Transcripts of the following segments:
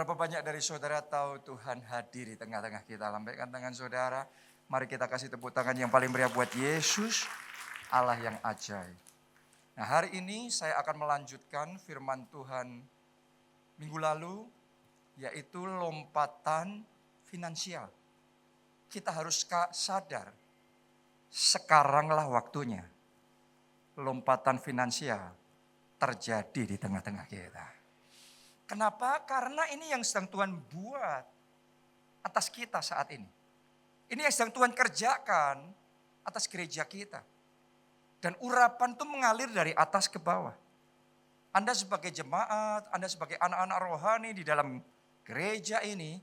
Berapa banyak dari saudara tahu Tuhan hadir di tengah-tengah kita? Lambaikan tangan saudara. Mari kita kasih tepuk tangan yang paling meriah buat Yesus, Allah yang ajaib. Nah, hari ini saya akan melanjutkan firman Tuhan minggu lalu, yaitu lompatan finansial. Kita harus sadar, sekaranglah waktunya lompatan finansial terjadi di tengah-tengah kita. Kenapa? Karena ini yang sedang Tuhan buat atas kita saat ini. Ini yang sedang Tuhan kerjakan atas gereja kita. Dan urapan itu mengalir dari atas ke bawah. Anda sebagai jemaat, Anda sebagai anak-anak rohani di dalam gereja ini,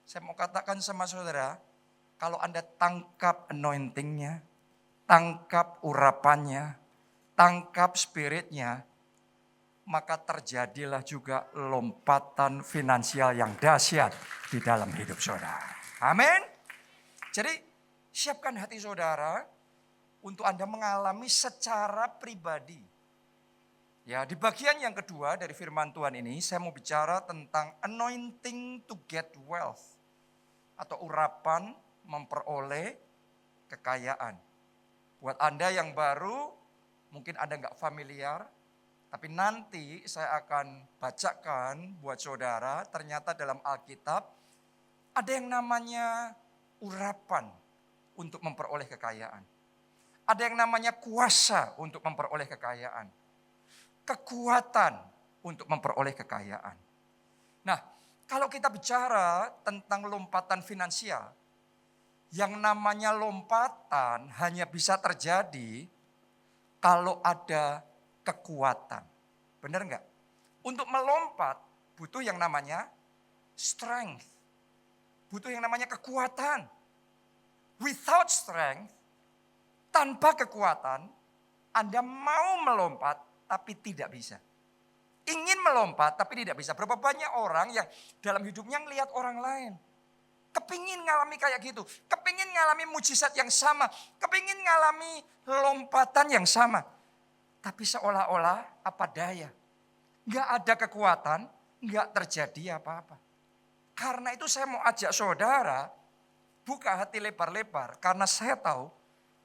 saya mau katakan sama saudara, kalau Anda tangkap anointingnya, tangkap urapannya, tangkap spiritnya, maka terjadilah juga lompatan finansial yang dahsyat di dalam hidup saudara. Amin. Jadi siapkan hati saudara untuk Anda mengalami secara pribadi. Ya, di bagian yang kedua dari firman Tuhan ini saya mau bicara tentang anointing to get wealth. Atau urapan memperoleh kekayaan. Buat Anda yang baru, mungkin Anda nggak familiar. Tapi nanti saya akan bacakan buat saudara, ternyata dalam Alkitab ada yang namanya urapan untuk memperoleh kekayaan. Ada yang namanya kuasa untuk memperoleh kekayaan. Kekuatan untuk memperoleh kekayaan. Nah, kalau kita bicara tentang lompatan finansial, yang namanya lompatan hanya bisa terjadi kalau ada kekuatan. Benar enggak? Untuk melompat butuh yang namanya strength. Butuh yang namanya kekuatan. Without strength, tanpa kekuatan, Anda mau melompat tapi tidak bisa. Ingin melompat tapi tidak bisa. Berapa banyak orang yang dalam hidupnya ngelihat orang lain. Kepingin ngalami kayak gitu. Kepingin ngalami mujizat yang sama. Kepingin ngalami lompatan yang sama. Tapi seolah-olah apa daya. Enggak ada kekuatan, enggak terjadi apa-apa. Karena itu saya mau ajak saudara buka hati lebar-lebar. Karena saya tahu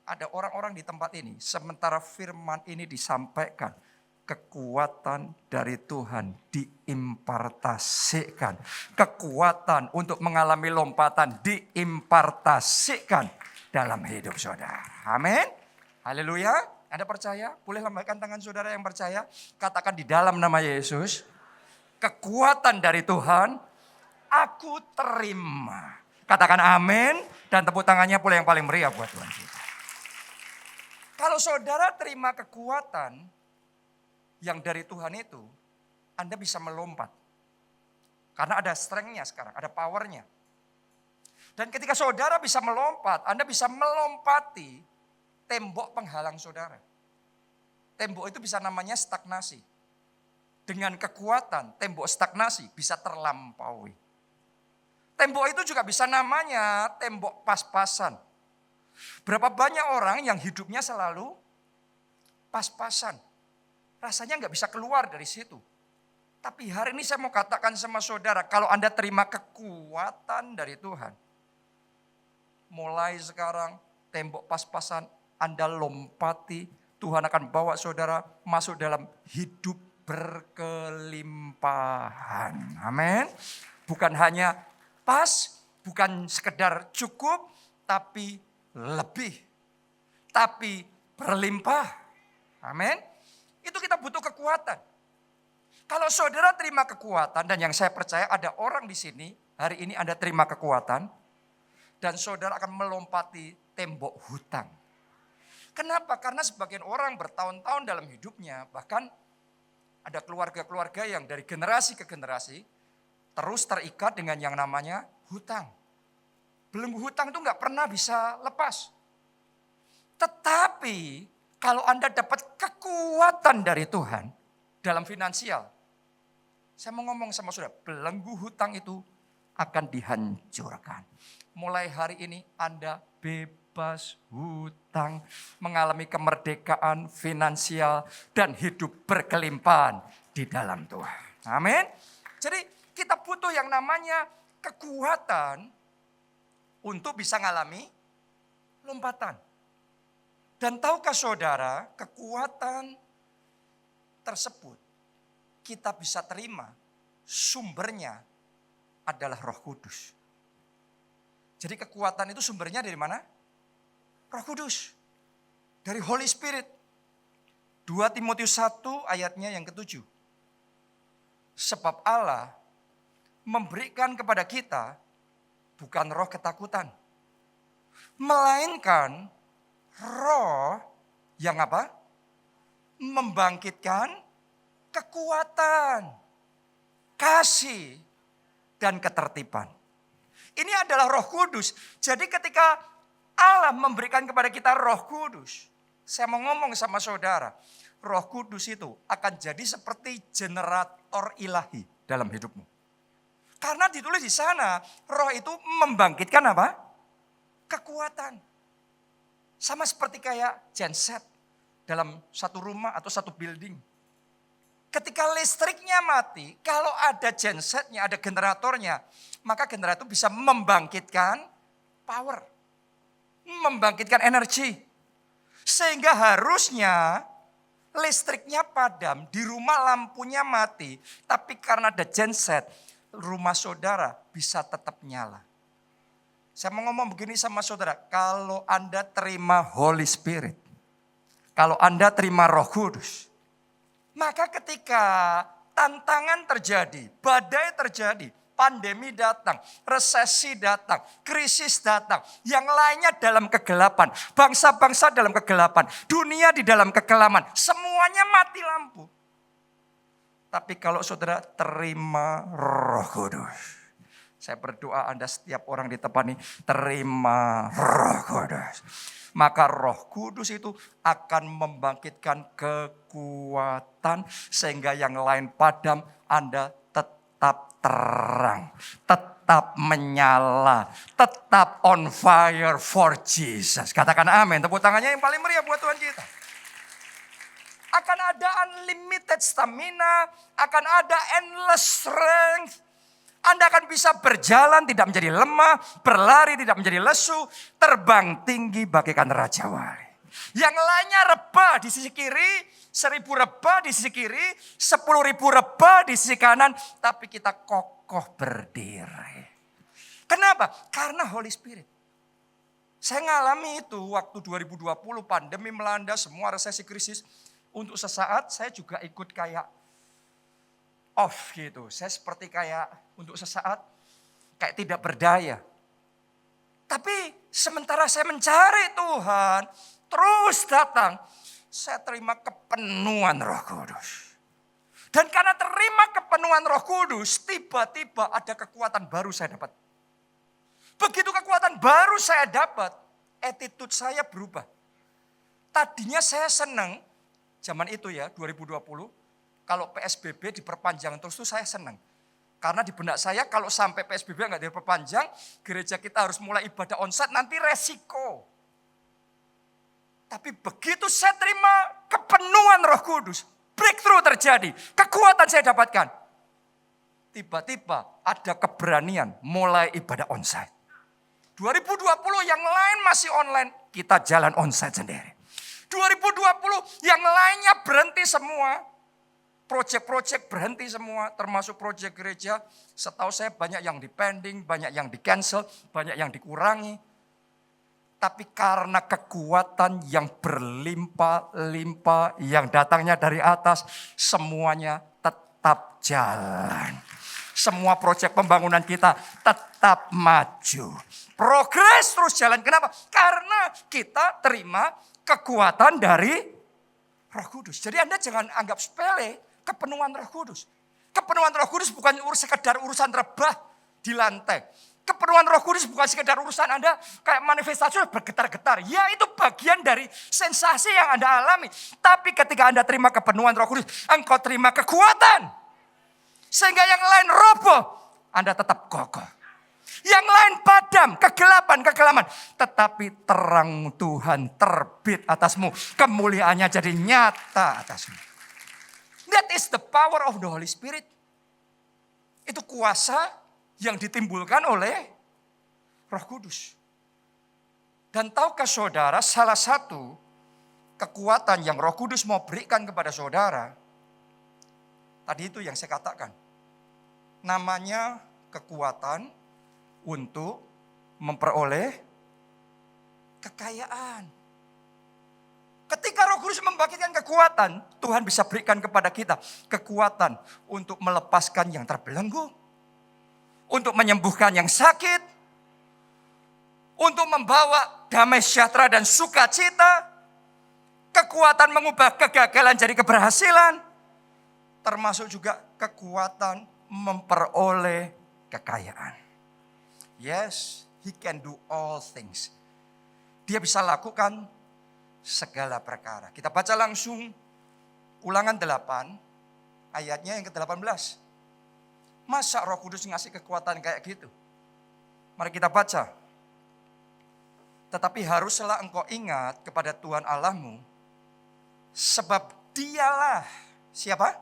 ada orang-orang di tempat ini. Sementara firman ini disampaikan. Kekuatan dari Tuhan diimpartasikan. Kekuatan untuk mengalami lompatan diimpartasikan dalam hidup saudara. Amin. Haleluya. Anda percaya? Boleh lambaikan tangan saudara yang percaya. Katakan di dalam nama Yesus. Kekuatan dari Tuhan aku terima. Katakan amin. Dan tepuk tangannya pula yang paling meriah buat Tuhan kita. Kalau saudara terima kekuatan yang dari Tuhan itu, Anda bisa melompat. Karena ada strength-nya sekarang, ada power-nya. Dan ketika saudara bisa melompat, Anda bisa melompati tembok penghalang saudara. Tembok itu bisa namanya stagnasi. Dengan kekuatan, tembok stagnasi bisa terlampaui. Tembok itu juga bisa namanya tembok pas-pasan. Berapa banyak orang yang hidupnya selalu pas-pasan. Rasanya nggak bisa keluar dari situ. Tapi hari ini saya mau katakan sama saudara, kalau Anda terima kekuatan dari Tuhan, mulai sekarang tembok pas-pasan Anda lompati, Tuhan akan bawa saudara masuk dalam hidup berkelimpahan. Amin. Bukan hanya pas, bukan sekedar cukup, tapi lebih. Tapi berlimpah. Amin. Itu kita butuh kekuatan. Kalau saudara terima kekuatan, dan yang saya percaya ada orang di sini, hari ini Anda terima kekuatan, dan saudara akan melompati tembok hutang. Kenapa? Karena sebagian orang bertahun-tahun dalam hidupnya, bahkan ada keluarga-keluarga yang dari generasi ke generasi, terus terikat dengan yang namanya hutang. Belenggu hutang itu nggak pernah bisa lepas. Tetapi kalau Anda dapat kekuatan dari Tuhan dalam finansial, saya mau ngomong sama saudara, belenggu hutang itu akan dihancurkan. Mulai hari ini Anda bebas hutang, mengalami kemerdekaan finansial dan hidup berkelimpahan di dalam Tuhan. Amin. Jadi Kita butuh yang namanya kekuatan untuk bisa ngalami lompatan. Dan tahukah saudara, kekuatan tersebut kita bisa terima sumbernya adalah Roh Kudus. Jadi kekuatan itu sumbernya dari mana? Roh Kudus. Dari Holy Spirit. 2 Timotius 1 ayatnya yang ke-7. Sebab Allah memberikan kepada kita bukan roh ketakutan, melainkan roh yang apa? Membangkitkan kekuatan, kasih, dan ketertiban. Ini adalah Roh Kudus. Jadi ketika Allah memberikan kepada kita Roh Kudus, saya mau ngomong sama saudara, Roh Kudus itu akan jadi seperti generator ilahi dalam hidupmu. Karena ditulis di sana, roh itu membangkitkan apa? Kekuatan. Sama seperti kayak genset dalam satu rumah atau satu building. Ketika listriknya mati, kalau ada gensetnya, ada generatornya, maka generator bisa membangkitkan power. Membangkitkan energi. Sehingga harusnya listriknya padam, di rumah lampunya mati, tapi karena ada genset, rumah saudara bisa tetap nyala. Saya mau ngomong begini sama saudara, kalau Anda terima Holy Spirit, kalau Anda terima Roh Kudus, maka ketika tantangan terjadi, badai terjadi, pandemi datang, resesi datang, krisis datang, yang lainnya dalam kegelapan, bangsa-bangsa dalam kegelapan, dunia di dalam kekelaman, semuanya mati lampu. Tapi kalau saudara terima Roh Kudus, saya berdoa Anda setiap orang di tempat ini terima Roh Kudus. Maka Roh Kudus itu akan membangkitkan kekuatan sehingga yang lain padam, Anda tetap terang, tetap menyala, tetap on fire for Jesus. Katakan amin, tepuk tangannya yang paling meriah buat Tuhan kita. Akan ada unlimited stamina, akan ada endless strength. Anda akan bisa berjalan tidak menjadi lemah, berlari tidak menjadi lesu, terbang tinggi bagaikan Raja Wali. Yang lainnya rebah di sisi kiri, 1000 rebah di sisi kiri, 10.000 rebah di sisi kanan, tapi kita kokoh berdiri. Kenapa? Karena Holy Spirit. Saya ngalami itu waktu 2020 pandemi melanda, semua resesi krisis. Untuk sesaat saya juga ikut kayak off gitu. Saya seperti kayak untuk sesaat kayak tidak berdaya. Tapi sementara saya mencari Tuhan, terus datang, saya terima kepenuhan Roh Kudus. Dan karena terima kepenuhan Roh Kudus, tiba-tiba ada kekuatan baru saya dapat. Begitu kekuatan baru saya dapat, attitude saya berubah. Tadinya saya senang, zaman itu ya 2020, kalau PSBB diperpanjang terus itu saya senang. Karena di benak saya kalau sampai PSBB nggak diperpanjang, gereja kita harus mulai ibadah onsite, nanti resiko. Tapi begitu saya terima kepenuhan Roh Kudus, breakthrough terjadi, kekuatan saya dapatkan. Tiba-tiba ada keberanian mulai ibadah onsite. 2020 yang lain masih online, kita jalan onsite sendiri. 2020 yang lainnya berhenti semua. Proyek-proyek berhenti semua, termasuk proyek gereja. Setahu saya banyak yang dipending, banyak yang di-cancel, banyak yang dikurangi. Tapi karena kekuatan yang berlimpah-limpah, yang datangnya dari atas, semuanya tetap jalan. Semua proyek pembangunan kita tetap maju. Progres terus jalan. Kenapa? Karena kita terima kekuatan dari Roh Kudus. Jadi Anda jangan anggap sepele kepenuhan Roh Kudus. Kepenuhan Roh Kudus bukan sekedar urusan rebah di lantai. Kepenuhan Roh Kudus bukan sekedar urusan Anda kayak manifestasi bergetar-getar. Ya itu bagian dari sensasi yang Anda alami. Tapi ketika Anda terima kepenuhan Roh Kudus, engkau terima kekuatan. Sehingga yang lain roboh, Anda tetap kokoh. Yang lain padam, kegelapan. Tetapi terang Tuhan terbit atasmu. Kemuliaannya jadi nyata atasmu. That is the power of the Holy Spirit. Itu kuasa yang ditimbulkan oleh Roh Kudus. Dan tahukah saudara, salah satu kekuatan yang Roh Kudus mau berikan kepada saudara, tadi itu yang saya katakan, namanya kekuatan untuk memperoleh kekayaan. Ketika Roh Kudus membangkitkan kekuatan, Tuhan bisa berikan kepada kita kekuatan untuk melepaskan yang terbelenggu, untuk menyembuhkan yang sakit, untuk membawa damai sejahtera dan sukacita, kekuatan mengubah kegagalan jadi keberhasilan, termasuk juga kekuatan memperoleh kekayaan. Yes, He can do all things. Dia bisa lakukan segala perkara. Kita baca langsung Ulangan 8, ayatnya yang ke-18. Masa Roh Kudus ngasih kekuatan kayak gitu? Mari kita baca. Tetapi haruslah engkau ingat kepada Tuhan Allahmu, sebab Dialah, siapa?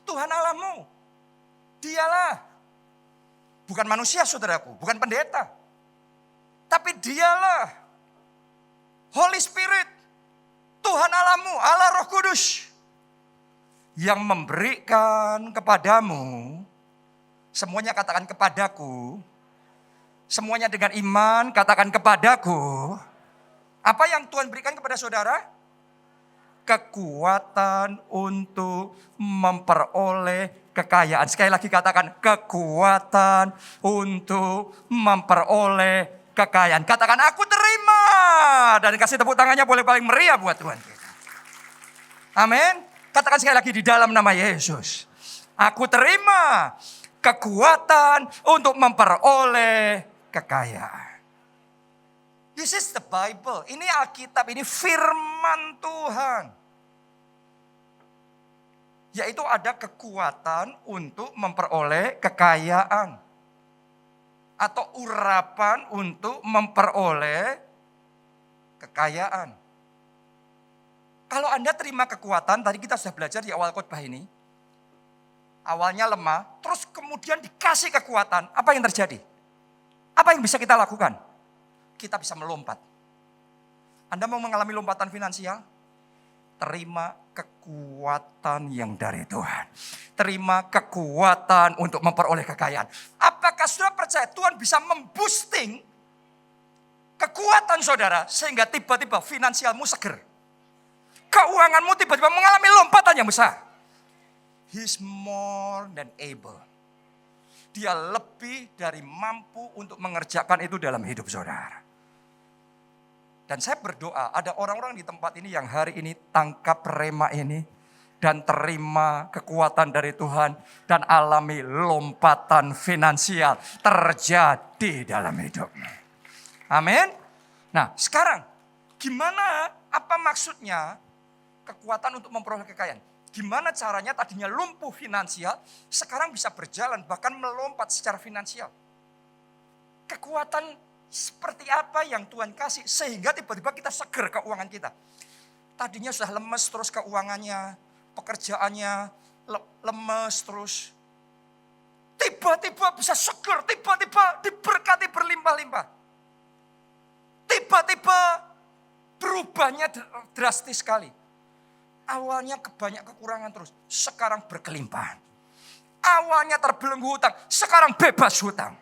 Tuhan Allahmu. Dialah. Bukan manusia saudaraku, bukan pendeta. Tapi Dialah Holy Spirit, Tuhan Allahmu, Allah Roh Kudus, yang memberikan kepadamu, semuanya katakan kepadaku, semuanya dengan iman katakan kepadaku. Apa yang Tuhan berikan kepada saudara? Kekuatan untuk memperoleh kekayaan. Sekali lagi katakan kekuatan untuk memperoleh kekayaan. Katakan aku terima. Dan kasih tepuk tangannya boleh paling meriah buat Tuhan kita. Amin. Katakan sekali lagi di dalam nama Yesus. Aku terima kekuatan untuk memperoleh kekayaan. This is the Bible. Ini Alkitab, ini firman Tuhan. Yaitu ada kekuatan untuk memperoleh kekayaan. Atau urapan untuk memperoleh kekayaan. Kalau Anda terima kekuatan, tadi kita sudah belajar di awal khotbah ini. Awalnya lemah, terus kemudian dikasih kekuatan. Apa yang terjadi? Apa yang bisa kita lakukan? Kita bisa melompat. Anda mau mengalami lompatan finansial? Terima kekuatan yang dari Tuhan. Terima kekuatan untuk memperoleh kekayaan. Apakah saudara percaya Tuhan bisa memboosting kekuatan saudara sehingga tiba-tiba finansialmu seger? Keuanganmu tiba-tiba mengalami lompatan yang besar. He's more than able. Dia lebih dari mampu untuk mengerjakan itu dalam hidup saudara. Dan saya berdoa ada orang-orang di tempat ini yang hari ini tangkap rema ini. Dan terima kekuatan dari Tuhan. Dan alami lompatan finansial terjadi dalam hidupnya. Amin. Nah sekarang gimana, apa maksudnya kekuatan untuk memperoleh kekayaan? Gimana caranya tadinya lumpuh finansial, sekarang bisa berjalan bahkan melompat secara finansial. Kekuatan seperti apa yang Tuhan kasih sehingga tiba-tiba kita seger keuangan kita. Tadinya sudah lemes terus keuangannya, pekerjaannya lemes terus. Tiba-tiba bisa seger, tiba-tiba diberkati berlimpah-limpah. Tiba-tiba berubahnya drastis sekali. Awalnya banyak kekurangan terus, sekarang berkelimpahan. Awalnya terbelenggu hutang, sekarang bebas hutang.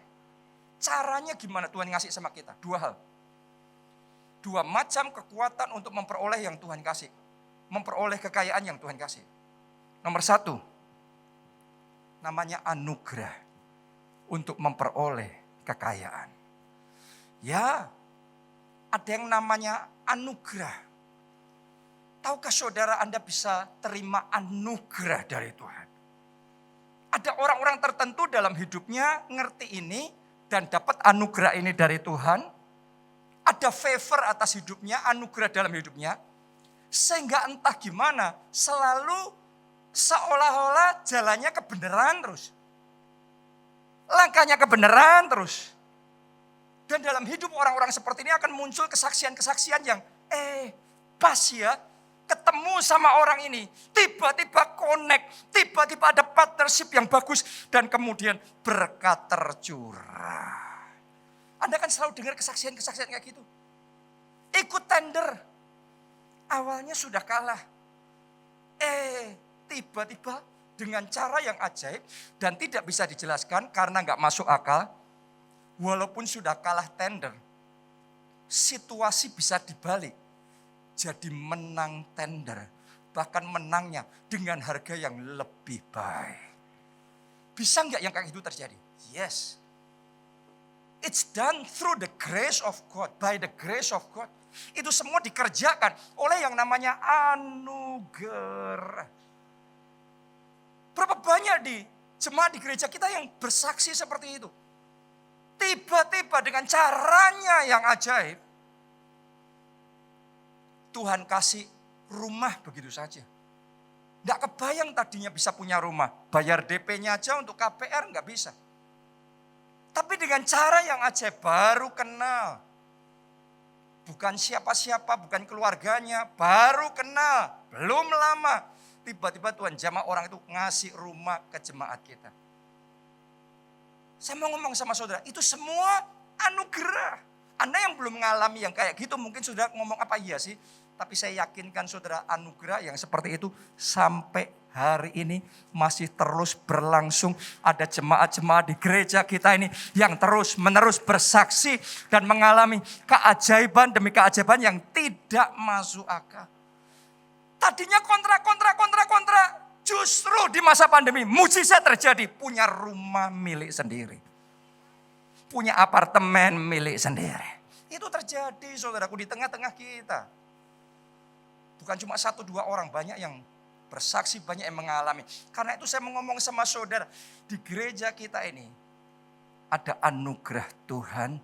Caranya gimana Tuhan ngasih sama kita? Dua hal. Dua macam kekuatan untuk memperoleh yang Tuhan kasih. Memperoleh kekayaan yang Tuhan kasih. Nomor satu, namanya anugerah untuk memperoleh kekayaan. Ya, ada yang namanya anugerah. Tahukah saudara Anda bisa terima anugerah dari Tuhan? Ada orang-orang tertentu dalam hidupnya ngerti ini dan dapat anugerah ini dari Tuhan. Ada favor atas hidupnya, anugerah dalam hidupnya. Sehingga entah gimana selalu seolah-olah jalannya kebenaran terus. Langkahnya kebenaran terus. Dan dalam hidup orang-orang seperti ini akan muncul kesaksian-kesaksian yang pas ya. ketemu sama orang ini, tiba-tiba connect, tiba-tiba ada partnership yang bagus, dan kemudian berkat tercurah. Anda kan selalu dengar kesaksian-kesaksian kayak gitu. Ikut tender, awalnya sudah kalah. Tiba-tiba dengan cara yang ajaib dan tidak bisa dijelaskan karena nggak masuk akal, walaupun sudah kalah tender, situasi bisa dibalik. Jadi menang tender, bahkan menangnya dengan harga yang lebih baik. Bisa nggak yang kayak itu terjadi? Yes. It's done through the grace of God, by the grace of God. Itu semua dikerjakan oleh yang namanya anugerah. Berapa banyak di jemaat di gereja kita yang bersaksi seperti itu. Tiba-tiba dengan caranya yang ajaib, Tuhan kasih rumah begitu saja. Nggak kebayang tadinya bisa punya rumah. Bayar DP-nya aja untuk KPR nggak bisa. Tapi dengan cara yang ajaib baru kenal. Bukan siapa-siapa, bukan keluarganya, baru kenal. Belum lama. Tiba-tiba Tuhan jamah orang itu ngasih rumah ke jemaat kita. Saya mau ngomong sama saudara, itu semua anugerah. Anda yang belum mengalami yang kayak gitu mungkin sudah ngomong apa iya sih. Tapi saya yakinkan saudara, anugerah yang seperti itu sampai hari ini masih terus berlangsung. Ada jemaat-jemaat di gereja kita ini yang terus menerus bersaksi dan mengalami keajaiban demi keajaiban yang tidak masuk akal. Tadinya kontra. Justru di masa pandemi mujizat terjadi. Punya rumah milik sendiri. Punya apartemen milik sendiri. Itu terjadi saudaraku di tengah-tengah kita. Bukan cuma 1-2 orang, banyak yang bersaksi, banyak yang mengalami. Karena itu saya mau ngomong sama saudara. Di gereja kita ini ada anugerah Tuhan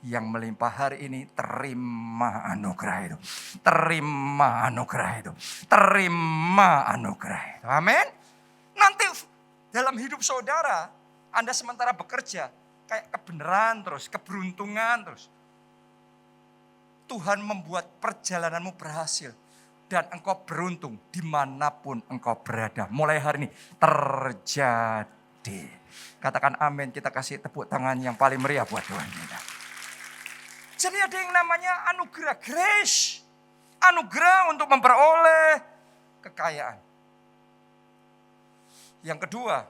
yang melimpah hari ini. Terima anugerah itu. Terima anugerah itu. Terima anugerah itu. Amin. Nanti dalam hidup saudara, Anda sementara bekerja, kayak kebenaran terus, keberuntungan terus. Tuhan membuat perjalananmu berhasil. Dan engkau beruntung dimanapun engkau berada. Mulai hari ini terjadi. Katakan amin, kita kasih tepuk tangan yang paling meriah buat Tuhan kita. Jadi ada yang namanya anugerah, grace. Anugerah untuk memperoleh kekayaan. Yang kedua,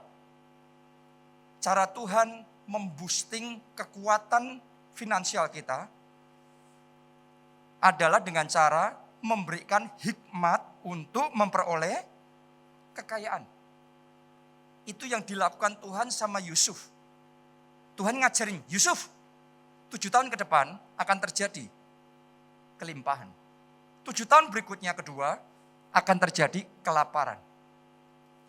cara Tuhan memboosting kekuatan finansial kita adalah dengan cara memberikan hikmat untuk memperoleh kekayaan. Itu yang dilakukan Tuhan sama Yusuf. Tuhan ngajarin, Yusuf 7 tahun ke depan akan terjadi kelimpahan. 7 tahun berikutnya kedua akan terjadi kelaparan.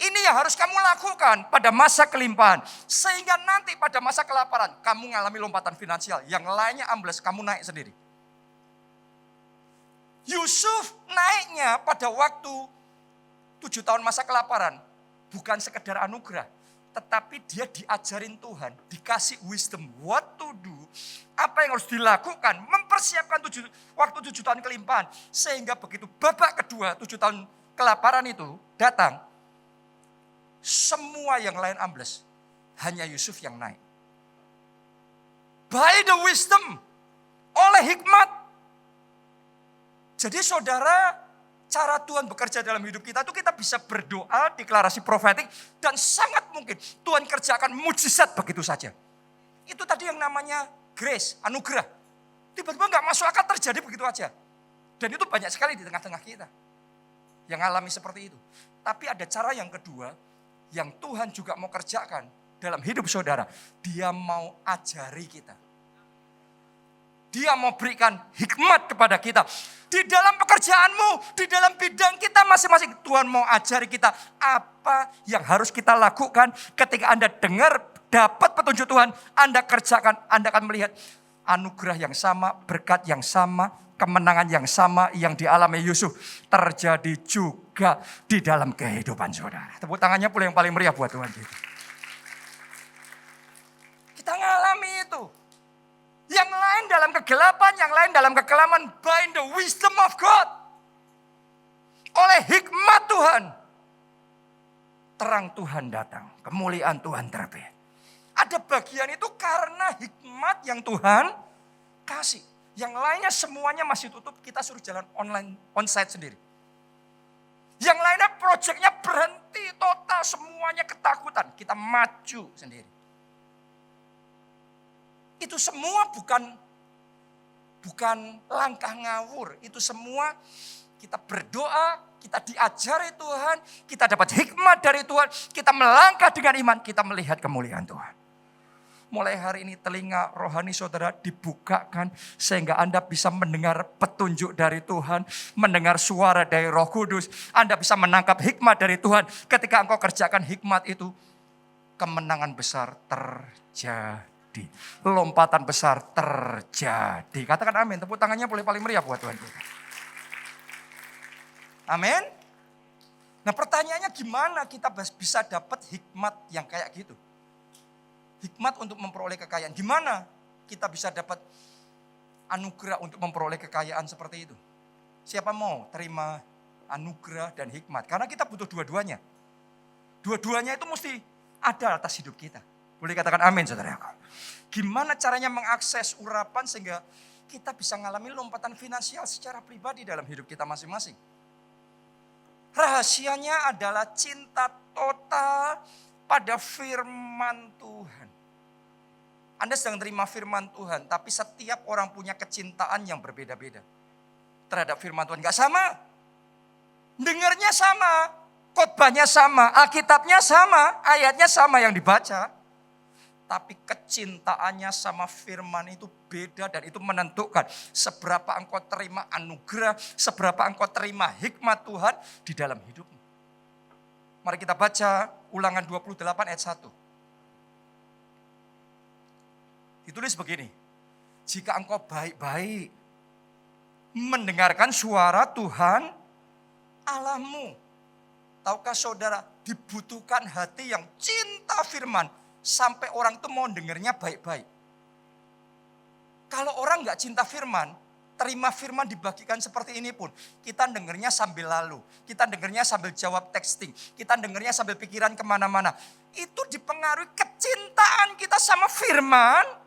Ini yang harus kamu lakukan pada masa kelimpahan. Sehingga nanti pada masa kelaparan kamu mengalami lompatan finansial. Yang lainnya ambles, kamu naik sendiri. Yusuf naiknya pada waktu 7 tahun masa kelaparan. Bukan sekedar anugerah. Tetapi dia diajarin Tuhan. Dikasih wisdom. What to do. Apa yang harus dilakukan. Mempersiapkan waktu 7 tahun kelimpahan. Sehingga begitu babak kedua 7 tahun kelaparan itu datang. Semua yang lain ambles. Hanya Yusuf yang naik. By the wisdom. Oleh hikmat. Jadi saudara, cara Tuhan bekerja dalam hidup kita itu kita bisa berdoa, deklarasi profetik, dan sangat mungkin Tuhan kerjakan mujizat begitu saja. Itu tadi yang namanya grace, anugerah. Tiba-tiba gak masuk akal terjadi begitu aja. Dan itu banyak sekali di tengah-tengah kita yang alami seperti itu. Tapi ada cara yang kedua, yang Tuhan juga mau kerjakan dalam hidup saudara. Dia mau ajari kita. Dia mau berikan hikmat kepada kita. Di dalam pekerjaanmu, di dalam bidang kita masing-masing. Tuhan mau ajari kita apa yang harus kita lakukan. Ketika Anda dengar, dapat petunjuk Tuhan, Anda kerjakan, Anda akan melihat anugerah yang sama, berkat yang sama, kemenangan yang sama yang dialami Yusuf. Terjadi juga di dalam kehidupan saudara. Tepuk tangannya pula yang paling meriah buat Tuhan kita. Kita ngalami itu. Yang lain dalam kegelapan, yang lain dalam kekelaman, by the wisdom of God. Oleh hikmat Tuhan, terang Tuhan datang, kemuliaan Tuhan terbit. Ada bagian itu karena hikmat yang Tuhan kasih. Yang lainnya semuanya masih tutup, kita suruh jalan online, onsite sendiri. Yang lainnya proyeknya berhenti total, semuanya ketakutan. Kita maju sendiri. Itu semua bukan langkah ngawur. Itu semua kita berdoa, kita diajari Tuhan, kita dapat hikmat dari Tuhan, kita melangkah dengan iman, kita melihat kemuliaan Tuhan. Mulai hari ini telinga rohani saudara dibukakan sehingga Anda bisa mendengar petunjuk dari Tuhan, mendengar suara dari Roh Kudus. Anda bisa menangkap hikmat dari Tuhan. Ketika engkau kerjakan hikmat itu, kemenangan besar terjadi. Lompatan besar terjadi. Katakan amin. Tepuk tangannya boleh paling meriah buat Tuhan kita. Amin. Nah pertanyaannya gimana kita bisa dapat hikmat yang kayak gitu? Hikmat untuk memperoleh kekayaan. Gimana kita bisa dapat anugerah untuk memperoleh kekayaan seperti itu? Siapa mau terima anugerah dan hikmat? Karena kita butuh dua-duanya. Dua-duanya itu mesti ada atas hidup kita. Boleh katakan amin saudaraku. Gimana caranya mengakses urapan sehingga kita bisa mengalami lompatan finansial secara pribadi dalam hidup kita masing-masing? Rahasianya adalah cinta total pada firman Tuhan. Anda sedang terima firman Tuhan, tapi setiap orang punya kecintaan yang berbeda-beda terhadap firman Tuhan. Gak sama. Dengarnya sama, khotbahnya sama, Alkitabnya sama, ayatnya sama yang dibaca. Tapi kecintaannya sama firman itu beda dan itu menentukan seberapa engkau terima anugerah, seberapa engkau terima hikmat Tuhan di dalam hidupmu. Mari kita baca Ulangan 28 ayat 1. Ditulis begini, jika engkau baik-baik mendengarkan suara Tuhan Allahmu. Tahukah saudara, dibutuhkan hati yang cinta firman sampai orang itu mau dengarnya baik-baik. Kalau orang gak cinta firman, terima firman dibagikan seperti ini pun, kita dengarnya sambil lalu, kita dengarnya sambil jawab texting, kita dengarnya sambil pikiran kemana-mana. Itu dipengaruhi kecintaan kita sama firman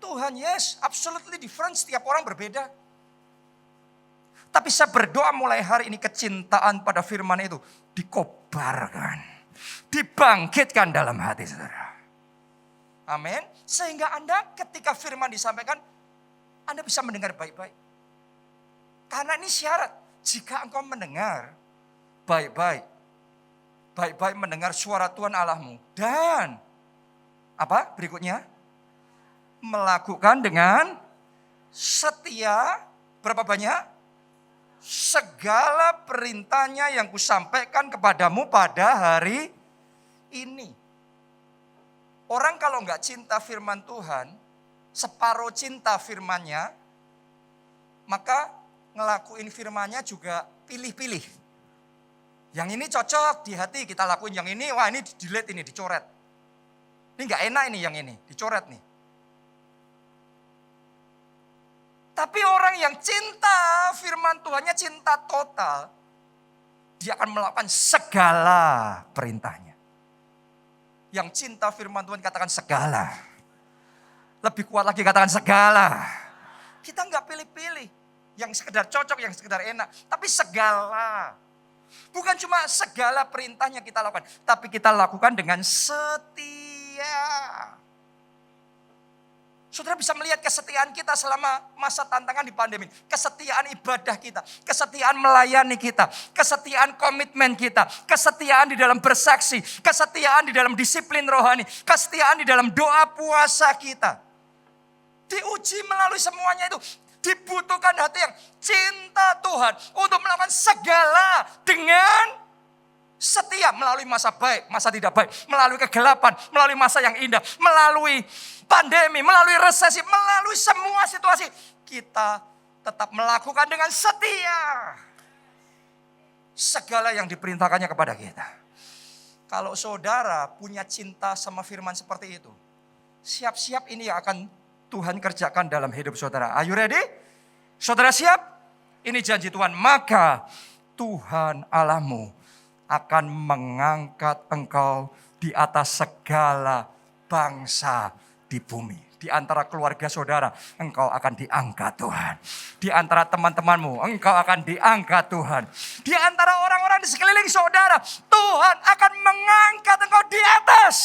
Tuhan. Yes, absolutely different, setiap orang berbeda. Tapi saya berdoa mulai hari ini kecintaan pada firman itu dikobarkan, dibangkitkan dalam hati saudara. Amin. Sehingga Anda ketika firman disampaikan, Anda bisa mendengar baik-baik. Karena ini syarat. Jika engkau mendengar baik-baik, baik-baik mendengar suara Tuhan Allahmu. Dan apa berikutnya? Melakukan dengan setia, berapa banyak? Segala perintahnya yang kusampaikan kepadamu pada hari ini. Orang kalau enggak cinta firman Tuhan, separuh cinta firmannya, maka ngelakuin firmannya juga pilih-pilih. Yang ini cocok di hati kita lakuin, yang ini wah ini di-delete, ini dicoret. Ini enggak enak ini yang ini, dicoret nih. Tapi orang yang cinta firman Tuhannya cinta total, dia akan melakukan segala perintahnya. Yang cinta firman Tuhan katakan segala. Lebih kuat lagi katakan segala. Kita enggak pilih-pilih. Yang sekedar cocok, yang sekedar enak. Tapi segala. Bukan cuma segala perintahnya kita lakukan. Tapi kita lakukan dengan setia. Saudara bisa melihat kesetiaan kita selama masa tantangan di pandemi. Kesetiaan ibadah kita, kesetiaan melayani kita, kesetiaan komitmen kita, kesetiaan di dalam bersaksi, kesetiaan di dalam disiplin rohani, kesetiaan di dalam doa puasa kita. Diuji melalui semuanya itu. Dibutuhkan hati yang cinta Tuhan untuk melakukan segala dengan setia melalui masa baik, masa tidak baik, melalui kegelapan, melalui masa yang indah, melalui pandemi, melalui resesi, melalui semua situasi. Kita tetap melakukan dengan setia segala yang diperintahkannya kepada kita. Kalau saudara punya cinta sama firman seperti itu, siap-siap ini yang akan Tuhan kerjakan dalam hidup saudara. Are you ready? Saudara siap? Ini janji Tuhan. Maka Tuhan Allahmu akan mengangkat engkau di atas segala bangsa di bumi. Di antara keluarga saudara, engkau akan diangkat Tuhan. Di antara teman-temanmu, engkau akan diangkat Tuhan. Di antara orang-orang di sekeliling saudara, Tuhan akan mengangkat engkau di atas.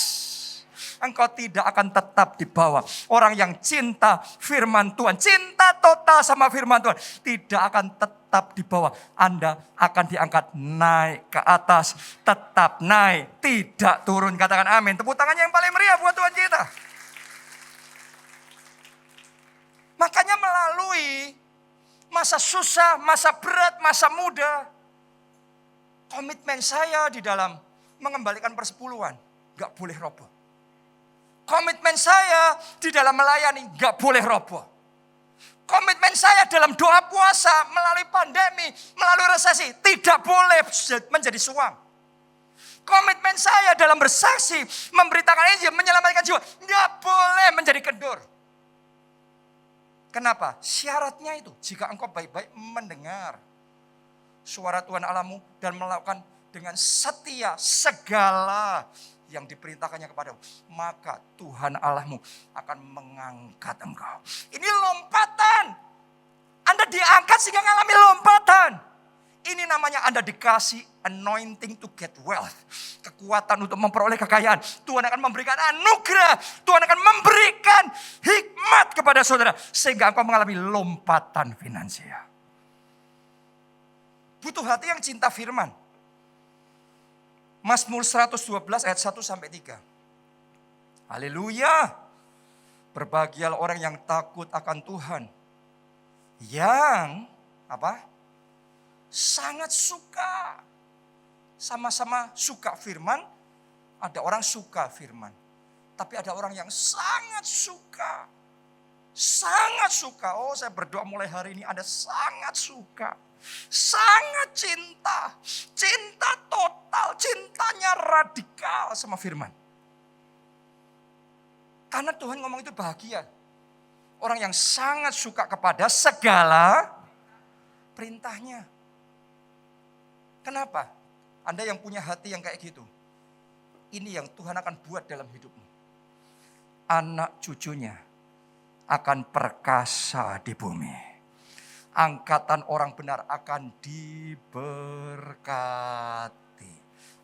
Engkau tidak akan tetap di bawah. Orang yang cinta firman Tuhan, cinta total sama firman Tuhan, tidak akan tetap di bawah. Anda akan diangkat naik ke atas, tetap naik, tidak turun. Katakan amin. Tepuk tangannya yang paling meriah buat Tuhan kita. Makanya melalui masa susah, masa berat, masa muda, komitmen saya di dalam mengembalikan persepuluhan gak boleh roboh. Komitmen saya di dalam melayani gak boleh roboh. Komitmen saya dalam doa puasa melalui pandemi, melalui resesi tidak boleh menjadi suam. Komitmen saya dalam bersaksi, memberitakan Injil, menyelamatkan jiwa gak boleh menjadi kendur. Kenapa? Syaratnya itu jika engkau baik-baik mendengar suara Tuhan Allahmu dan melakukan dengan setia segala yang diperintahkannya kepadamu, maka Tuhan Allahmu akan mengangkat engkau. Ini lompatan. Anda diangkat sehingga mengalami lompatan. Ini namanya Anda dikasih anointing to get wealth. Kekuatan untuk memperoleh kekayaan. Tuhan akan memberikan anugerah. Tuhan akan memberikan hikmat kepada saudara. Sehingga engkau mengalami lompatan finansial. Butuh hati yang cinta firman. Mazmur 112 ayat 1 sampai 3. Haleluya. Berbahagialah orang yang takut akan Tuhan. Yang apa? Sangat suka. Sama-sama suka firman. Ada orang suka firman. Tapi ada orang yang sangat suka. Sangat suka. Oh, saya berdoa mulai hari ini Anda sangat suka. Sangat cinta. Cinta total. Cintanya radikal sama firman. Karena Tuhan ngomong itu bahagia. Orang yang sangat suka kepada segala perintahnya. Kenapa? Anda yang punya hati yang kayak gitu. Ini yang Tuhan akan buat dalam hidupmu. Anak cucunya akan perkasa di bumi. Angkatan orang benar akan diberkati.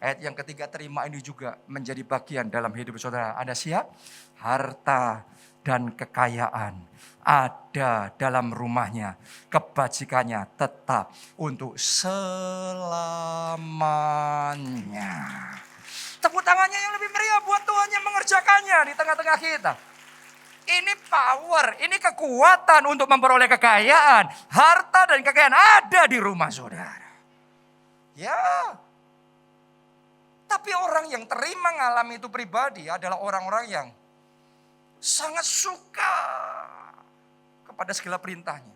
Ayat yang ketiga, terima ini juga menjadi bagian dalam hidup saudara. Anda siap? Harta dan kekayaan ada dalam rumahnya. Kebajikannya tetap untuk selamanya. Tepuk tangannya yang lebih meriah buat Tuhan yang mengerjakannya di tengah-tengah kita. Ini power, ini kekuatan untuk memperoleh kekayaan. Harta dan kekayaan ada di rumah saudara. Ya. Tapi orang yang terima mengalami itu pribadi adalah orang-orang yang sangat suka kepada segala perintahnya.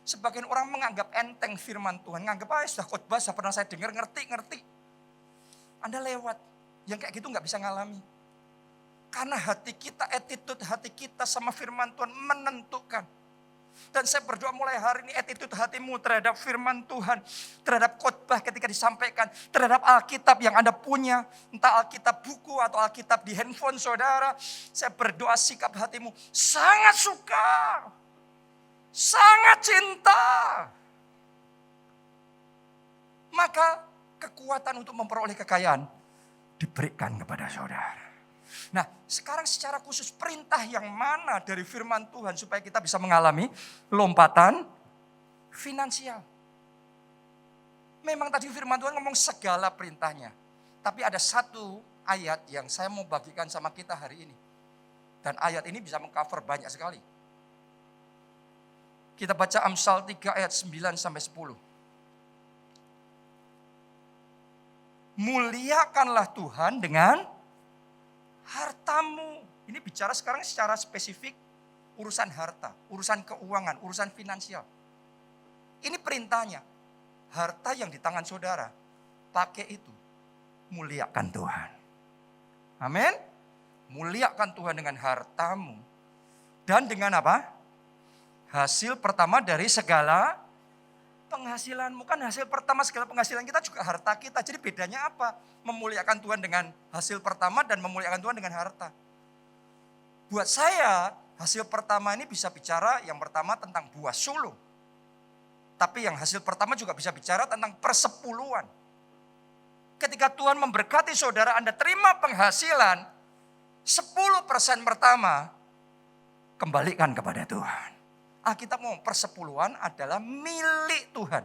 Sebagian orang menganggap enteng firman Tuhan. Menganggap, sudah khotbah, sudah pernah saya dengar, ngerti. Anda lewat. Yang kayak gitu gak bisa ngalami. Karena hati kita, attitude hati kita sama firman Tuhan menentukan. Dan saya berdoa mulai hari ini attitude hatimu terhadap firman Tuhan. Terhadap khotbah ketika disampaikan. Terhadap Alkitab yang Anda punya. Entah Alkitab buku atau Alkitab di handphone saudara. Saya berdoa sikap hatimu sangat suka. Sangat cinta. Maka kekuatan untuk memperoleh kekayaan diberikan kepada saudara. Nah, sekarang secara khusus perintah yang mana dari firman Tuhan supaya kita bisa mengalami lompatan finansial. Memang tadi firman Tuhan ngomong segala perintahnya. Tapi ada satu ayat yang saya mau bagikan sama kita hari ini. Dan ayat ini bisa mengcover banyak sekali. Kita baca Amsal 3 ayat 9 sampai 10. Muliakanlah Tuhan dengan hartamu. Ini bicara sekarang secara spesifik urusan harta, urusan keuangan, urusan finansial. Ini perintahnya. Harta yang di tangan saudara, pakai itu. Muliakan Tuhan. Amin. Muliakan Tuhan dengan hartamu. Dan dengan apa? Hasil pertama dari segala penghasilanmu. Kan hasil pertama segala penghasilan kita juga harta kita. Jadi bedanya apa? Memuliakan Tuhan dengan hasil pertama dan memuliakan Tuhan dengan harta. Buat saya, hasil pertama ini bisa bicara yang pertama tentang buah sulung. Tapi yang hasil pertama juga bisa bicara tentang persepuluhan. Ketika Tuhan memberkati saudara, Anda terima penghasilan, 10% pertama, kembalikan kepada Tuhan. Alkitab ngomong persepuluhan adalah milik Tuhan.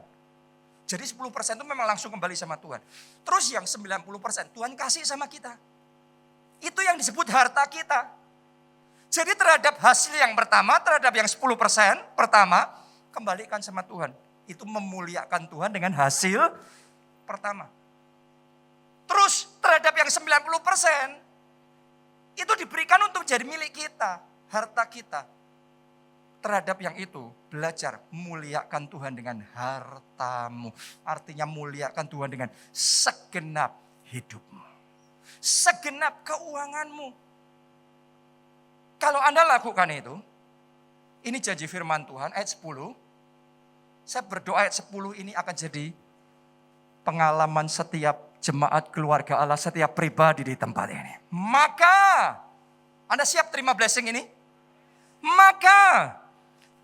Jadi 10% itu memang langsung kembali sama Tuhan. Terus yang 90% Tuhan kasih sama kita. Itu yang disebut harta kita. Jadi terhadap hasil yang pertama, terhadap yang 10% pertama, kembalikan sama Tuhan. Itu memuliakan Tuhan dengan hasil pertama. Terus terhadap yang 90%, itu diberikan untuk jadi milik kita, harta kita. Terhadap yang itu, belajar muliakan Tuhan dengan hartamu. Artinya muliakan Tuhan dengan segenap hidupmu. Segenap keuanganmu. Kalau Anda lakukan itu, ini janji firman Tuhan ayat 10. Saya berdoa ayat 10 ini akan jadi pengalaman setiap jemaat keluarga Allah, setiap pribadi di tempat ini. Maka, Anda siap terima blessing ini? Maka,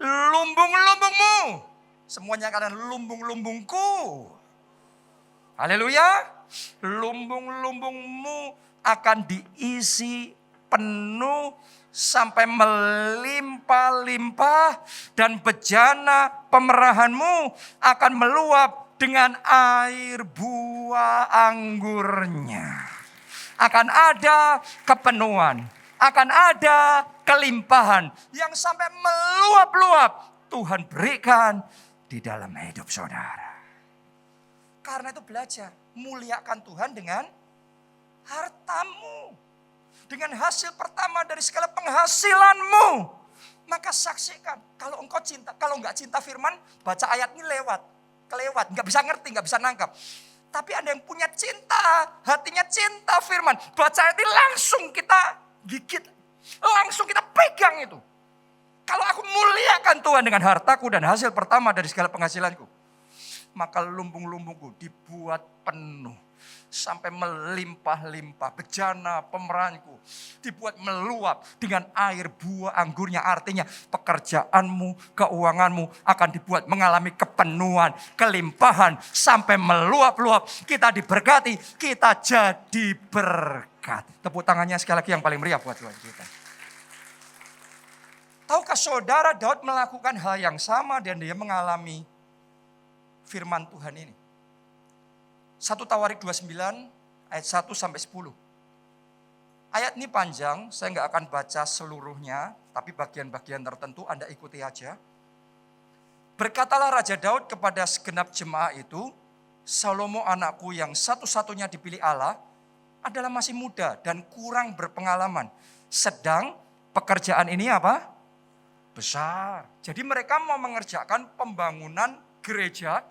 lumbung-lumbungmu, semuanya kalian lumbung-lumbungku. Haleluya. Lumbung-lumbungmu akan diisi penuh sampai melimpah-limpah dan bejana pemerahanmu akan meluap dengan air buah anggurnya. Akan ada kepenuhan, akan ada kelimpahan yang sampai meluap-luap Tuhan berikan di dalam hidup saudara. Karena itu belajar muliakan Tuhan dengan hartamu. Dengan hasil pertama dari segala penghasilanmu. Maka saksikan kalau engkau cinta, kalau enggak cinta firman, baca ayat ini kelewat, enggak bisa ngerti, enggak bisa nangkap. Tapi Anda yang punya cinta, hatinya cinta firman, baca ayat ini langsung kita gigit. Langsung kita pegang itu. Kalau aku muliakan Tuhan dengan hartaku dan hasil pertama dari segala penghasilanku, maka lumbung-lumbungku dibuat penuh sampai melimpah-limpah. Bejana pemerahanku dibuat meluap dengan air buah anggurnya. Artinya pekerjaanmu, keuanganmu akan dibuat mengalami kepenuhan, kelimpahan sampai meluap-luap. Kita diberkati, kita jadi berkat. Tepuk tangannya sekali lagi yang paling meriah buat Tuhan kita. Tahukah saudara, Daud melakukan hal yang sama dan dia mengalami firman Tuhan ini. 1 Tawarik 29 ayat 1 sampai 10. Ayat ini panjang, saya nggak akan baca seluruhnya, tapi bagian-bagian tertentu Anda ikuti aja. Berkatalah Raja Daud kepada segenap jemaah itu, Salomo anakku yang satu-satunya dipilih Allah adalah masih muda dan kurang berpengalaman. Sedang pekerjaan ini apa? Besar. Jadi mereka mau mengerjakan pembangunan gereja.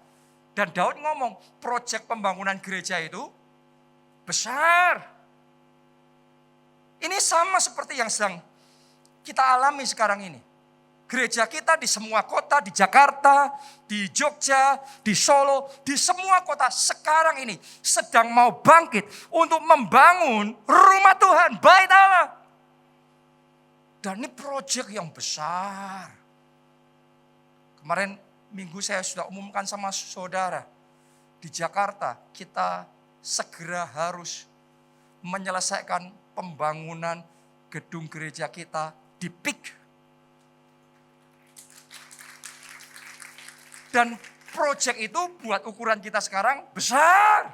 Dan Daud ngomong, proyek pembangunan gereja itu besar. Ini sama seperti yang sedang kita alami sekarang ini. Gereja kita di semua kota, di Jakarta, di Jogja, di Solo, di semua kota sekarang ini sedang mau bangkit untuk membangun rumah Tuhan, bait Allah. Dan ini proyek yang besar. Kemarin minggu saya sudah umumkan sama saudara, di Jakarta kita segera harus menyelesaikan pembangunan gedung gereja kita di PIK. Dan proyek itu buat ukuran kita sekarang besar.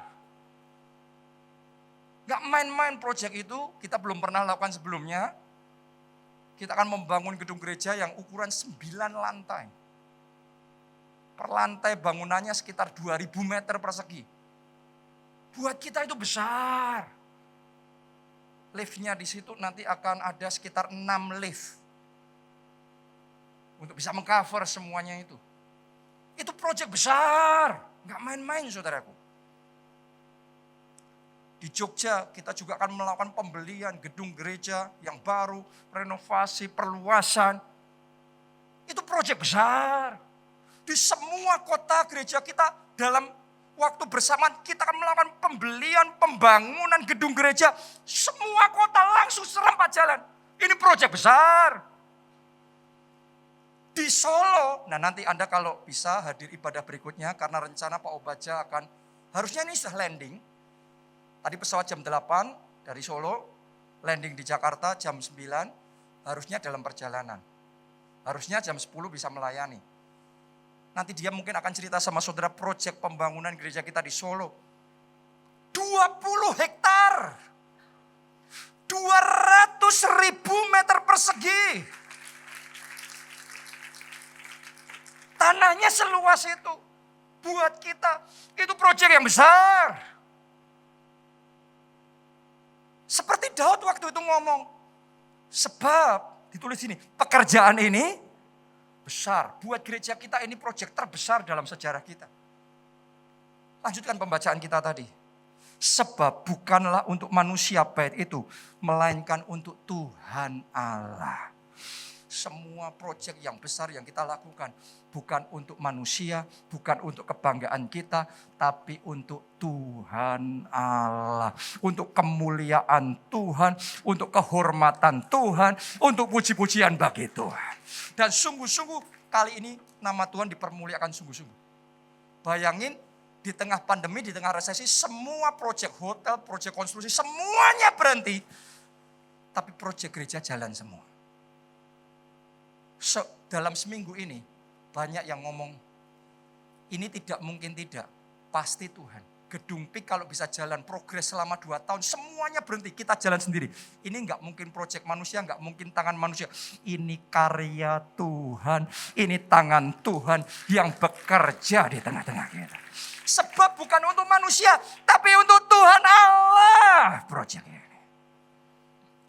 Gak main-main proyek itu, kita belum pernah lakukan sebelumnya. Kita akan membangun gedung gereja yang ukuran 9 lantai. Per lantai bangunannya sekitar 2000 meter persegi. Buat kita itu besar. Liftnya di situ nanti akan ada sekitar 6 lift. Untuk bisa mengcover semuanya itu. Itu proyek besar. Gak main-main saudaraku. Di Jogja kita juga akan melakukan pembelian gedung gereja yang baru. Renovasi, perluasan. Itu proyek besar. Di semua kota gereja kita dalam waktu bersamaan kita akan melakukan pembelian, pembangunan gedung gereja. Semua kota langsung serempak jalan. Ini proyek besar. Di Solo, nah nanti Anda kalau bisa hadir ibadah berikutnya karena rencana Pak Obaja akan, harusnya ini sudah landing. Tadi pesawat jam 8 dari Solo, landing di Jakarta jam 9, harusnya dalam perjalanan. Harusnya jam 10 bisa melayani. Nanti dia mungkin akan cerita sama saudara proyek pembangunan gereja kita di Solo. 20 hektar. 200.000 meter persegi. Tanahnya seluas itu. Buat kita, itu proyek yang besar. Seperti Daud waktu itu ngomong. Sebab, ditulis sini, pekerjaan ini besar. Buat gereja kita ini proyek terbesar dalam sejarah kita. Lanjutkan pembacaan kita tadi. Sebab bukanlah untuk manusia bait itu, melainkan untuk Tuhan Allah. Semua proyek yang besar yang kita lakukan bukan untuk manusia, bukan untuk kebanggaan kita, tapi untuk Tuhan Allah. Untuk kemuliaan Tuhan, untuk kehormatan Tuhan, untuk puji-pujian bagi Tuhan. Dan sungguh-sungguh kali ini nama Tuhan dipermuliakan sungguh-sungguh. Bayangin di tengah pandemi, di tengah resesi, semua proyek hotel, proyek konstruksi, semuanya berhenti. Tapi proyek gereja jalan semua. Dalam seminggu ini banyak yang ngomong, ini tidak mungkin tidak, pasti Tuhan. Gedung PIK kalau bisa jalan progres selama 2 tahun, semuanya berhenti, kita jalan sendiri. Ini enggak mungkin proyek manusia, enggak mungkin tangan manusia. Ini karya Tuhan, ini tangan Tuhan yang bekerja di tengah-tengah kita. Sebab bukan untuk manusia, tapi untuk Tuhan Allah proyek ini.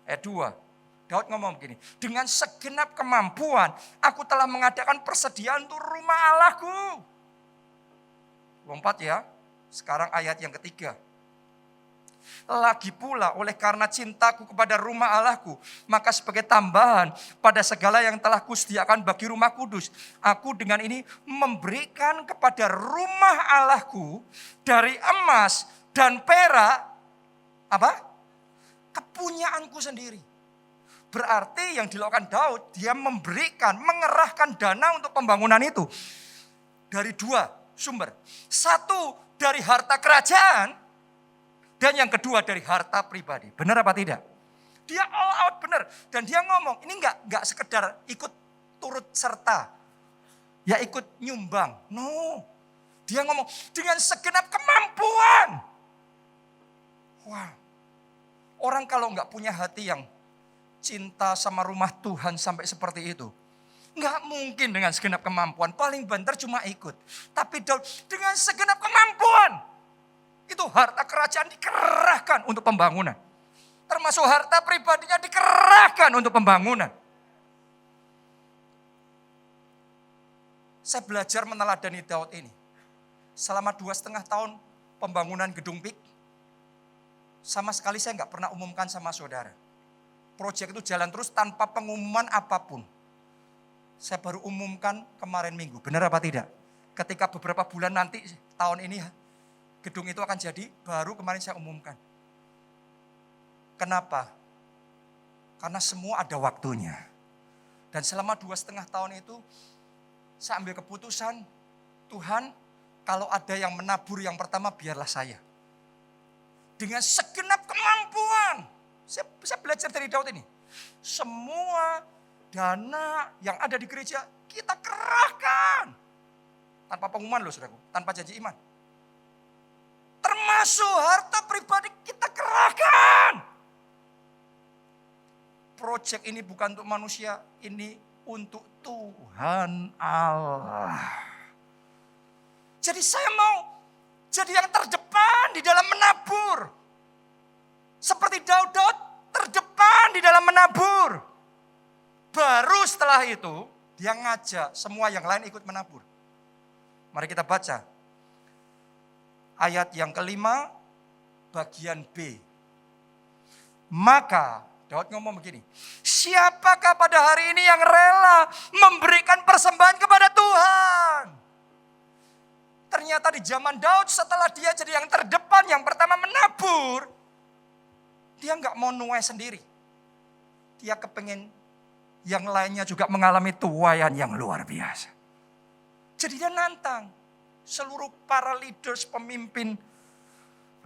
Ayat 2. Daud ngomong begini, dengan segenap kemampuan aku telah mengadakan persediaan untuk rumah Allahku. Lompat ya, sekarang ayat yang ketiga. Lagi pula oleh karena cintaku kepada rumah Allahku, maka sebagai tambahan pada segala yang telah kusediakan bagi rumah kudus, aku dengan ini memberikan kepada rumah Allahku dari emas dan perak, apa? Kepunyaanku sendiri. Berarti yang dilakukan Daud, dia memberikan, mengerahkan dana untuk pembangunan itu. Dari 2 sumber. Satu dari harta kerajaan, dan yang kedua dari harta pribadi. Benar apa tidak? Dia all out benar. Dan dia ngomong, ini enggak sekedar ikut turut serta. Ya ikut nyumbang. No. Dia ngomong, dengan segenap kemampuan. Wah. Orang kalau enggak punya hati yang cinta sama rumah Tuhan sampai seperti itu. Enggak mungkin dengan segenap kemampuan. Paling banter cuma ikut. Tapi Daud dengan segenap kemampuan. Itu harta kerajaan dikerahkan untuk pembangunan. Termasuk harta pribadinya dikerahkan untuk pembangunan. Saya belajar meneladani Daud ini. Selama 2,5 tahun pembangunan gedung PIK. Sama sekali saya enggak pernah umumkan sama saudara. Proyek itu jalan terus tanpa pengumuman apapun. Saya baru umumkan kemarin minggu. Benar apa tidak? Ketika beberapa bulan nanti tahun ini gedung itu akan jadi, baru kemarin saya umumkan. Kenapa? Karena semua ada waktunya. Dan selama 2,5 tahun itu saya ambil keputusan, Tuhan kalau ada yang menabur yang pertama biarlah saya. Dengan segenap kemampuan. Saya belajar dari Daud ini. Semua dana yang ada di gereja kita kerahkan. Tanpa pengumuman loh saudaraku, tanpa janji iman. Termasuk harta pribadi kita kerahkan. Proyek ini bukan untuk manusia, ini untuk Tuhan Allah. Jadi saya mau jadi yang terdepan di dalam menabur. Seperti Daud terdepan di dalam menabur. Baru setelah itu dia ngajak semua yang lain ikut menabur. Mari kita baca. Ayat yang kelima bagian B. Maka Daud ngomong begini. Siapakah pada hari ini yang rela memberikan persembahan kepada Tuhan? Ternyata di zaman Daud setelah dia jadi yang terdepan, yang pertama menabur. Dia nggak mau nuai sendiri. Dia kepengen yang lainnya juga mengalami tuaian yang luar biasa. Jadi dia nantang seluruh para leaders, pemimpin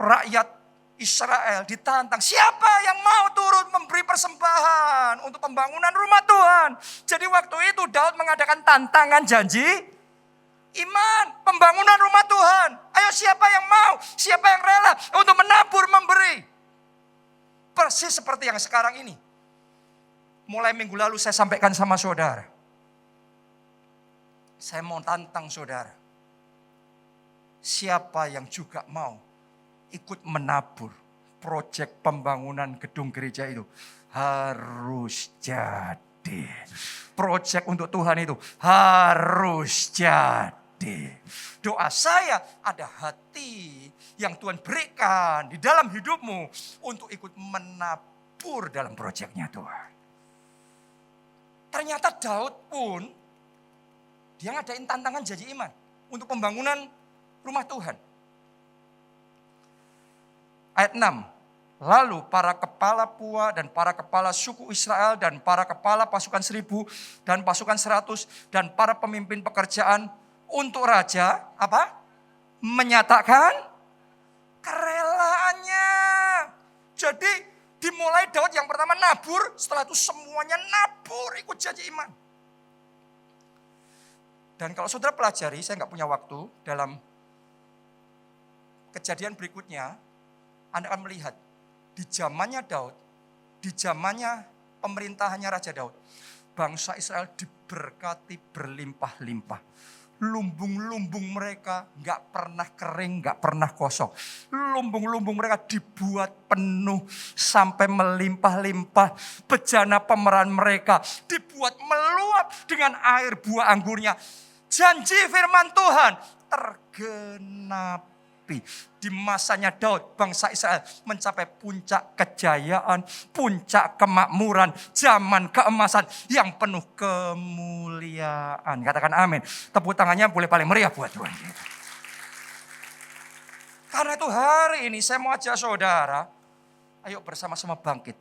rakyat Israel ditantang. Siapa yang mau turut memberi persembahan untuk pembangunan rumah Tuhan? Jadi waktu itu Daud mengadakan tantangan janji iman, pembangunan rumah Tuhan. Ayo siapa yang mau, siapa yang rela untuk menabur, memberi. Persis seperti yang sekarang ini. Mulai minggu lalu saya sampaikan sama saudara. Saya mau tantang saudara. Siapa yang juga mau ikut menabur proyek pembangunan gedung gereja itu harus jadi. Proyek untuk Tuhan itu harus jadi. Doa saya ada hati yang Tuhan berikan di dalam hidupmu untuk ikut menabur dalam proyeknya Tuhan. Ternyata Daud pun dia ngadain tantangan janji iman untuk pembangunan rumah Tuhan. Ayat 6. Lalu para kepala pua dan para kepala suku Israel dan para kepala pasukan 1000 dan pasukan 100 dan para pemimpin pekerjaan untuk raja apa? Menyatakan kerelaannya. Jadi dimulai Daud yang pertama nabur, setelah itu semuanya nabur ikut janji iman. Dan kalau saudara pelajari, saya nggak punya waktu, dalam kejadian berikutnya Anda akan melihat di zamannya Daud, di zamannya pemerintahannya Raja Daud, bangsa Israel diberkati berlimpah-limpah. Lumbung-lumbung mereka nggak pernah kering, nggak pernah kosong. Lumbung-lumbung mereka dibuat penuh sampai melimpah-limpah. Bejana pemeran mereka dibuat meluap dengan air buah anggurnya. Janji firman Tuhan tergenapi. Di masanya Daud, bangsa Israel mencapai puncak kejayaan, puncak kemakmuran, zaman keemasan yang penuh kemuliaan. Katakan amin. Tepuk tangannya boleh paling meriah buat Tuhan kita. Karena itu hari ini saya mau ajak saudara, ayo bersama-sama bangkit.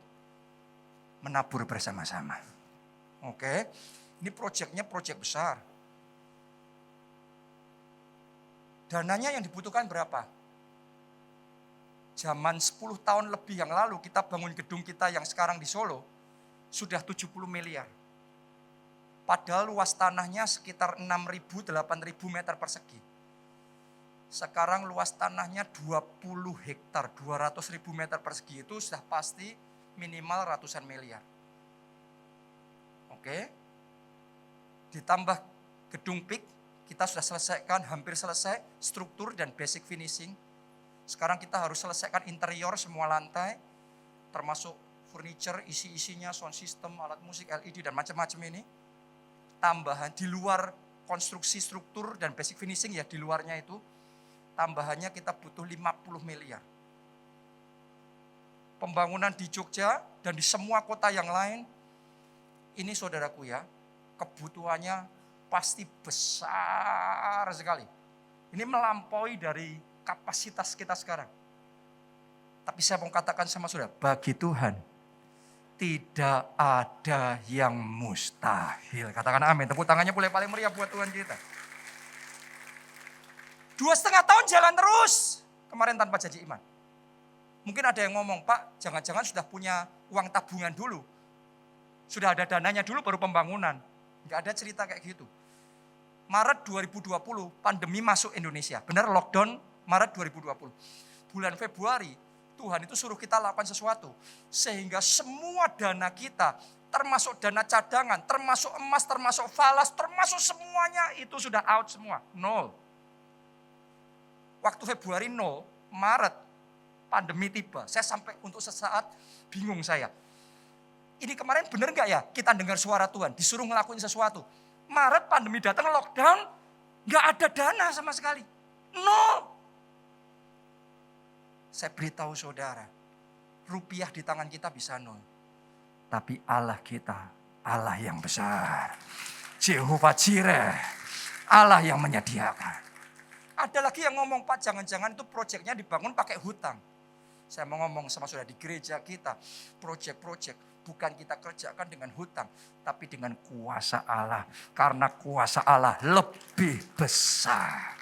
Menabur bersama-sama. Oke, ini proyeknya proyek besar. Dananya yang dibutuhkan berapa? Zaman 10 tahun lebih yang lalu kita bangun gedung kita yang sekarang di Solo sudah 70 miliar. Padahal luas tanahnya sekitar 6.000-8.000 meter persegi. Sekarang luas tanahnya 20 hektar, 200.000 meter persegi itu sudah pasti minimal ratusan miliar. Oke. Ditambah gedung PIK, kita sudah selesaikan, hampir selesai struktur dan basic finishing. Sekarang kita harus selesaikan interior semua lantai, termasuk furniture, isi-isinya, sound system, alat musik, LED, dan macam-macam ini. Tambahan di luar konstruksi struktur dan basic finishing ya di luarnya itu, tambahannya kita butuh 50 miliar. Pembangunan di Jogja dan di semua kota yang lain, ini saudaraku ya, kebutuhannya pasti besar sekali. Ini melampaui dari kapasitas kita sekarang. Tapi saya mau katakan sama saudara, bagi Tuhan tidak ada yang mustahil. Katakan amin. Tepuk tangannya boleh paling meriah buat Tuhan kita. 2,5 tahun jalan terus. Kemarin tanpa janji iman. Mungkin ada yang ngomong, Pak, jangan-jangan sudah punya uang tabungan dulu. Sudah ada dananya dulu baru pembangunan. Enggak ada cerita kayak gitu. Maret 2020 pandemi masuk Indonesia. Benar lockdown Maret 2020. Bulan Februari Tuhan itu suruh kita lakukan sesuatu. Sehingga semua dana kita, termasuk dana cadangan, termasuk emas, termasuk falas, termasuk semuanya itu sudah out semua. Nol. Waktu Februari nol, Maret pandemi tiba. Saya sampai untuk sesaat bingung saya. Ini kemarin benar gak ya kita dengar suara Tuhan, disuruh ngelakuin sesuatu. Maret pandemi datang, lockdown, gak ada dana sama sekali. Nol. Saya beritahu saudara, rupiah di tangan kita bisa nol. Tapi Allah kita, Allah yang besar. Jehovah Jireh, Allah yang menyediakan. Ada lagi yang ngomong, Pak jangan-jangan itu proyeknya dibangun pakai hutang. Saya mau ngomong sama saudara, di gereja kita, proyek-proyek bukan kita kerjakan dengan hutang, tapi dengan kuasa Allah. Karena kuasa Allah lebih besar.